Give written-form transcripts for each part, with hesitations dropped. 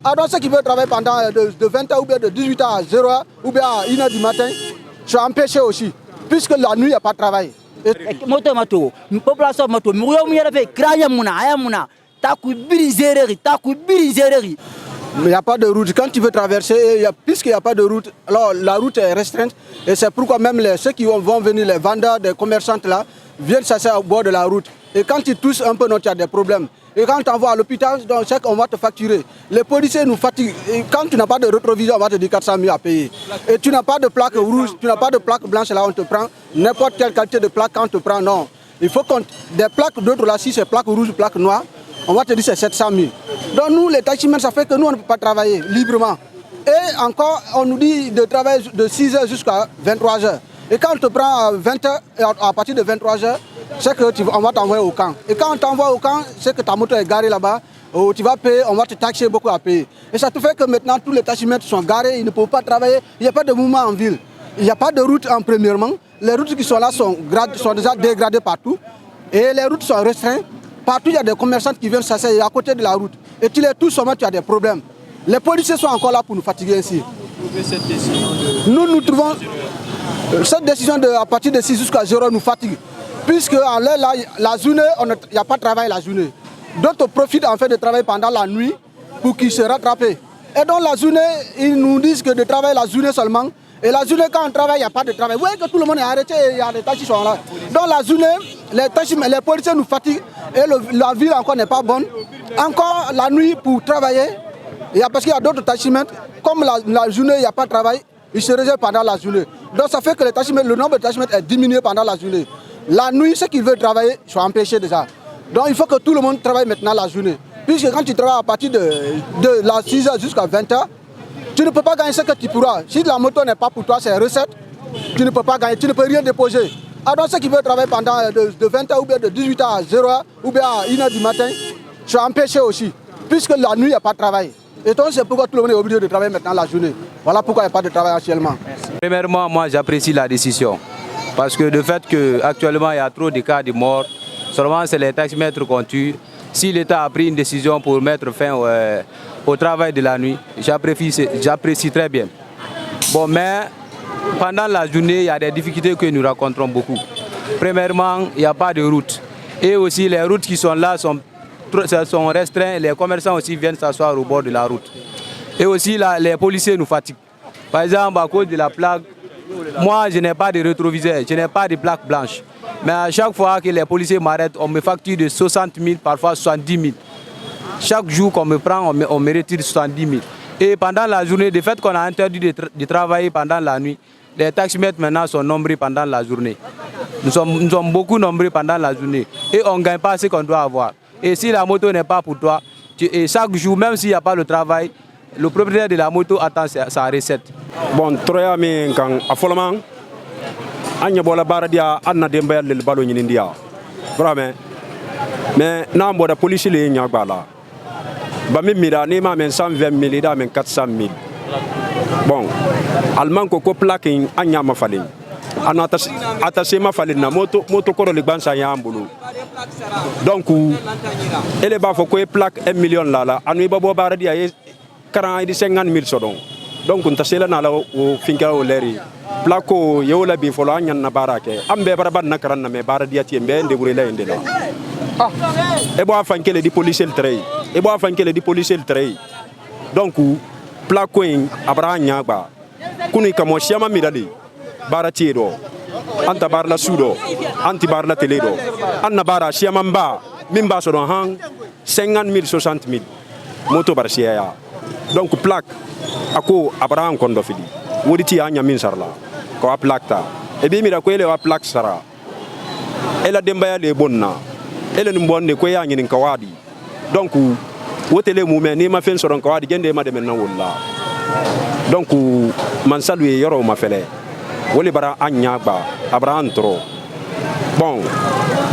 Alors ceux qui veulent travailler pendant de 20h ou bien de 18h à 0h ou bien à 1h du matin, je suis empêché aussi, puisque la nuit il n'y a pas de travail. Moto, population moto, mais il n'y a pas de route. Quand tu veux traverser, puisqu'il n'y a pas de route, alors la route est restreinte. Et c'est pourquoi même ceux qui vont venir, les vendeurs, les commerçantes là, viennent s'asseoir au bord de la route. Et quand ils toussent un peu, tu as des problèmes. Et quand tu envoies à l'hôpital, on va te facturer. Les policiers nous fatiguent. Et quand tu n'as pas de rétroviseur, on va te dire 400 000 à payer. Et tu n'as pas de plaque rouge, tu n'as pas de plaque blanche, là on te prend. N'importe quelle qualité de plaque, quand on te prend, non. Il faut qu'on... Des plaques d'autres là, si c'est plaque rouge, plaque noire, on va te dire c'est 700 000. Donc nous, les taximens, ça fait que nous, on ne peut pas travailler librement. Et encore, on nous dit de travailler de 6h jusqu'à 23h. Et quand on te prend à 20h, à partir de 23h, c'est qu'on va t'envoyer au camp. Et quand on t'envoie au camp, c'est que ta moto est garée là-bas, tu vas payer, on va te taxer beaucoup à payer. Et ça te fait que maintenant, tous les taximens sont garés, ils ne peuvent pas travailler, il n'y a pas de mouvement en ville. Il n'y a pas de route en premièrement. Les routes qui sont là sont déjà dégradées partout. Et les routes sont restreintes. Partout, il y a des commerçants qui viennent s'asseoir à côté de la route. Et tu les touches seulement, tu as des problèmes. Les policiers sont encore là pour nous fatiguer ici. Nous trouvons cette décision à partir de 6 jusqu'à 0 nous fatigue. Puisque la journée, il n'y a pas de travail la journée. D'autres profitent en fait de travailler pendant la nuit pour qu'ils se rattrapent. Et donc la journée, ils nous disent que de travailler la journée seulement. Et la journée, quand on travaille, il n'y a pas de travail. Vous voyez que tout le monde est arrêté et il y a des taxis qui sont là. Donc la journée, les policiers nous fatiguent et la ville encore n'est pas bonne. Encore la nuit pour travailler, parce qu'il y a d'autres taximens, comme la journée, il n'y a pas de travail, ils se réservent pendant la journée. Donc ça fait que le nombre de taximens est diminué pendant la journée. La nuit, ceux qui veulent travailler sont empêchés déjà. Donc il faut que tout le monde travaille maintenant la journée. Puisque quand tu travailles à partir de la 6h jusqu'à 20h, tu ne peux pas gagner ce que tu pourras. Si la moto n'est pas pour toi, c'est recette, tu ne peux pas gagner, tu ne peux rien déposer. Alors ceux qui veulent travailler pendant de 20h ou bien de 18h à 0h ou bien à 1h du matin, sont empêchés aussi. Puisque la nuit, il n'y a pas de travail. Et donc c'est pourquoi tout le monde est obligé de travailler maintenant la journée. Voilà pourquoi il n'y a pas de travail actuellement. Premièrement, moi j'apprécie la décision. Parce que le fait qu'actuellement il y a trop de cas de mort, seulement c'est les taximètres qu'on tue. Si l'État a pris une décision pour mettre fin au travail de la nuit, j'apprécie très bien. Bon, mais pendant la journée, il y a des difficultés que nous rencontrons beaucoup. Premièrement, il n'y a pas de route. Et aussi, les routes qui sont là sont restreintes. Les commerçants aussi viennent s'asseoir au bord de la route. Et aussi, les policiers nous fatiguent. Par exemple, à cause de la plaque, moi, je n'ai pas de rétroviseur, je n'ai pas de plaque blanche. Mais à chaque fois que les policiers m'arrêtent, on me facture de 60 000, parfois 70 000. Chaque jour qu'on me prend, on me retire 70 000. Et pendant la journée, du fait qu'on a interdit de travailler pendant la nuit, les taximètres maintenant sont nombreux pendant la journée. Nous sommes beaucoup nombreux pendant la journée. Et on ne gagne pas ce qu'on doit avoir. Et si la moto n'est pas pour toi, et chaque jour, même s'il n'y a pas le travail, le propriétaire de la moto attend sa recette. Bon, troya mi kan afolaman anya bola baradia anna demba le balo nyini ndia. Brame. Mais na mboda police le nya gbala. Ba mi mira ni ma men 120 000 da men 400 000. Bon, alman ko plaquing anya ma falin. Anata attaché ma falin na moto ko le bansa ya ambulu. Donc ele ba fo ko plaque 1 million la anu ba bo baradia 40 50 000 sodon. Donc on tasela na la o finka o leri plako yola bi folo anyan na barake ambe baraban na karan na me baradia ti mbe ndebure la ndela e bo afankele di police el trey e bo afankele di police el trey donc plako in abranya ba kunu kamo siama midali barati do anta bar la sudo anti bar la tele do anna bara siama mba mimba so don hang 50 000 60 000 moto bar siya donc plaque ako abraham kondo fidi wodi ti anya min sarla ko a plaque ta e bi mi da ko ele wa plaque sara ela demba ya le bonna ele num bonne ko ya ngin kawadi donc wotele mu me ni ma fen soron kawadi gende ma de men na wala donc man saluer yoro ma fele woli bara anya ba abraham tro bon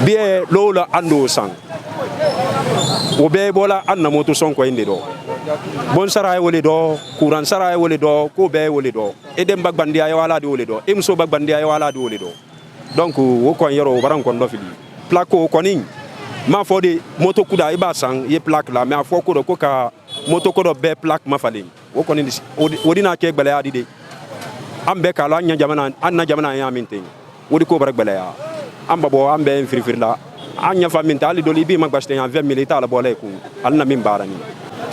bien lola ando sang o be bola anna moto son ko inde do bon saray wole do kuran saray wole do ko be wole do edem bagbandi ay wala di wole do imso bagbandi ay wala di wole do donc wo ko yoro baran ko do fili plaque ko ni ma fo de moto kuda iba sang ye plaque la mais afo ko do ko ka moto ko do be plaque ma falen wo ko ni wodi na ke gbele ya di de ambe ka la nya jamana anna jamana ya mintin wodi ko bar gbele ya amba bo ambe firfir la anya faminta ali do libi ma gbaste ya 20 milita la bolay ko alna min barani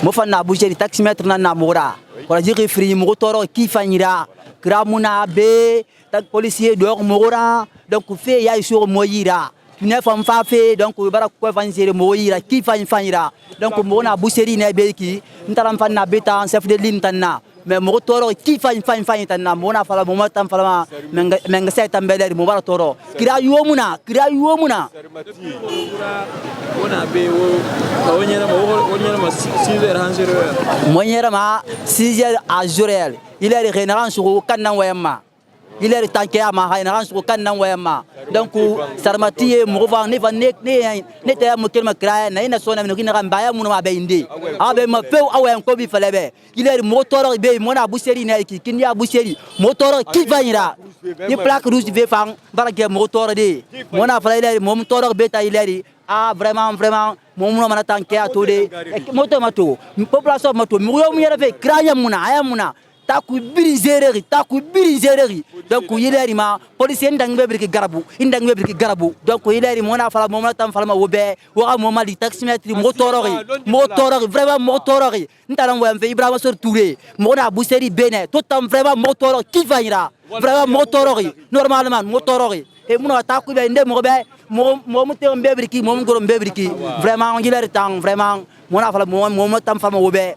mo fanna boucher taximetre na mora ko jigi free mo toro ki fanyira kramuna be tak policier do mora donc fait ya sur moyira tu ne fam fa fait donc bara ko fanjere moyira ki fanyira donc mo na boucherie ne be ki ntaram fanna beta en chef de ligne tanna mais mo toro ki fany tanna mo na fala mo tam fala menga say tambeler mo bara toro kira yomuna wona be wo wonyera ma 6h hanzero moyera ma 6h à Jorel il est général sur kannan wayama il est tanké ma général sur kannan wayama donc sarmati mo va ne te mo kelma kra na ina sona no kina mbaya mo ma be indi abe ma feu awen ko bi falebe il est moteur be mo na boucherie na ki kinya boucherie moteur ki vanira ni plaque rouge be fang bara ke moteur de mo na fala il est moteur be ta il est vraiment mon mana tanké a tode moto mato population mato mo yo mo yere fe kraya muna aya muna taku birizereri donc yileri ma policier ndangbe birki garabu donc yileri mo na fala mo na tam fala ma wobe wa mo mali taximetre motorori vraiment motorori ntaram wo fe Ibrahima Sor Touré mo na boucherie bene to tam vraiment motorori ki vanira vraiment motorori normalement motorori et mo taku be nde mo be mo te mbebirki mo ngoro mbebirki vraiment yileri tang vraiment mo na fala mo tam fala ma wobe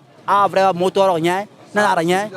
vraiment motorori nya na ara nya